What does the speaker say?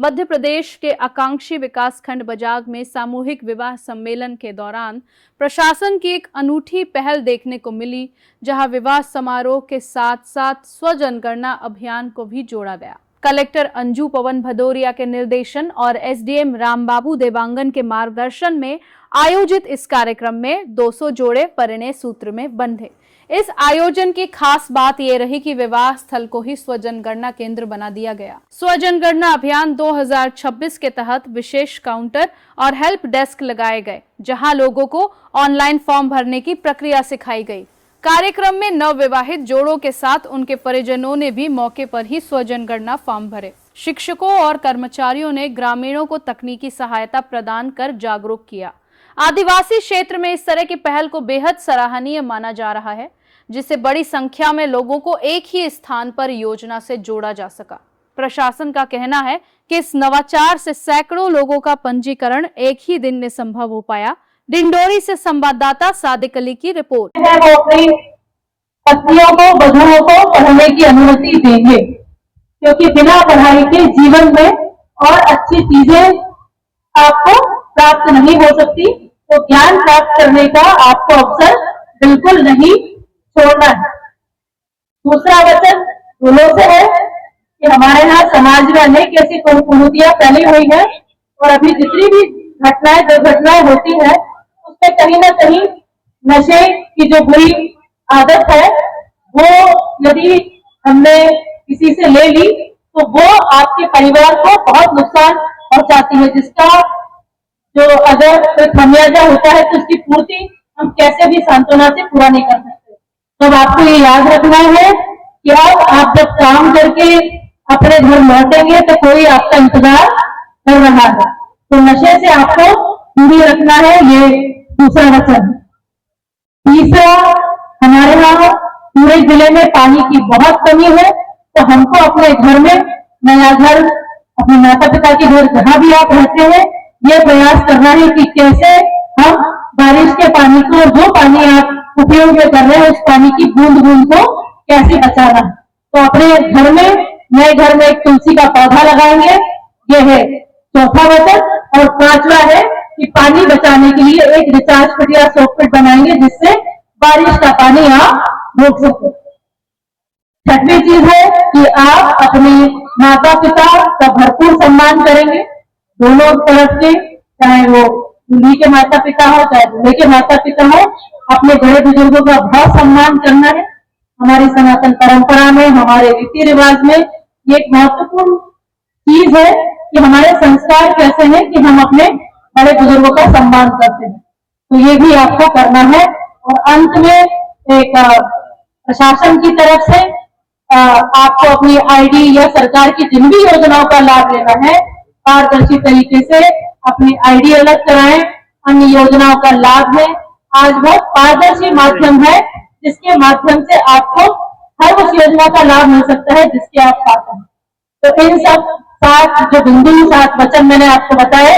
मध्य प्रदेश के आकांक्षी विकासखंड बजाग में सामूहिक विवाह सम्मेलन के दौरान प्रशासन की एक अनूठी पहल देखने को मिली, जहां विवाह समारोह के साथ साथ स्वजनगणना अभियान को भी जोड़ा गया। कलेक्टर अंजू पवन भदौरिया के निर्देशन और एसडीएम रामबाबू देवांगन के मार्गदर्शन में आयोजित इस कार्यक्रम में 200 जोड़े परिणय सूत्र में बंधे। इस आयोजन की खास बात यह रही कि विवाह स्थल को ही स्वजनगणना केंद्र बना दिया गया। स्वजनगणना अभियान 2026 के तहत विशेष काउंटर और हेल्प डेस्क लगाए गए, जहां लोगों को ऑनलाइन फॉर्म भरने की प्रक्रिया सिखाई गई। कार्यक्रम में नवविवाहित जोड़ों के साथ उनके परिजनों ने भी मौके पर ही स्वजनगणना फॉर्म भरे। शिक्षकों और कर्मचारियों ने ग्रामीणों को तकनीकी सहायता प्रदान कर जागरूक किया। आदिवासी क्षेत्र में इस तरह की पहल को बेहद सराहनीय माना जा रहा है, जिससे बड़ी संख्या में लोगों को एक ही स्थान पर योजना से जोड़ा जा सका। प्रशासन का कहना है कि इस नवाचार से सैकड़ों लोगों का पंजीकरण एक ही दिन में संभव हो पाया। डिंडोरी से संवाददाता सादिक अली की रिपोर्ट। वो अपनी पत्नियों को, वधुओं को पढ़ने की अनुमति देंगे, क्योंकि बिना पढ़ाई के जीवन में और अच्छी चीजें आपको प्राप्त नहीं हो सकती। तो ज्ञान प्राप्त करने का आपको अवसर बिल्कुल नहीं छोड़ना है। दूसरा वचन फूलों से है कि हमारे यहाँ समाज में अनेक ऐसी कुरीतियां फैली हुई है और अभी जितनी भी घटनाएं, दुर्घटनाएं होती है, उसमें कहीं ना कहीं नशे की जो बुरी आदत है, वो यदि हमने किसी से ले ली तो वो आपके परिवार को बहुत नुकसान पहुंचाती है, जिसका जो अगर कोई खमियाजा होता है तो उसकी पूर्ति हम कैसे भी सांत्वना से पूरा नहीं कर सकते। तो आपको ये याद रखना है कि अब आप जब काम करके अपने घर लौटेंगे तो कोई आपका इंतजार कर रहा है। तो नशे से आपको दूरी रखना है, ये दूसरा वचन। तीसरा, हमारे यहाँ पूरे जिले में पानी की बहुत कमी है, तो हमको अपने घर में नया घर, अपने माता पिता के घर जहां भी आप रहते हैं, ये प्रयास करना है कि कैसे हम बारिश के पानी को, जो पानी आप उपयोग में कर रहे हैं, उस पानी की बूंद बूंद को कैसे बचाना है। तो अपने घर में, नए घर में एक तुलसी का पौधा लगाएंगे, ये है चौथा वचन। और पांचवा है कि पानी बचाने के लिए एक रिचार्ज पिट या सोक पिट बनाएंगे, जिससे बारिश का पानी आप रोक सके। छठवीं चीज है कि आप अपने माता पिता का भरपूर सम्मान करेंगे, दोनों तरफ से, चाहे वो दूल्हे के माता पिता हो चाहे दूल्हे के माता पिता हो। अपने बड़े बुजुर्गों का बहुत सम्मान करना है। हमारी सनातन परंपरा में, हमारे रीति रिवाज में ये एक महत्वपूर्ण चीज है कि हमारे संस्कार कैसे हैं कि हम अपने बड़े बुजुर्गों का सम्मान करते हैं। तो ये भी आपको करना है। और अंत में एक प्रशासन की तरफ से आपको अपनी आईडी या सरकार की जिन भी योजनाओं का लाभ लेना है, पारदर्शी तरीके से अपनी आईडी अलग कराएं। अन्य योजनाओं का लाभ है, आज बहुत पारदर्शी माध्यम है, जिसके माध्यम से आपको हर उस योजना का लाभ मिल सकता है जिसके आप पात्र हैं। तो इन सब 7 जो बिंदु, 7 वचन मैंने आपको बताए,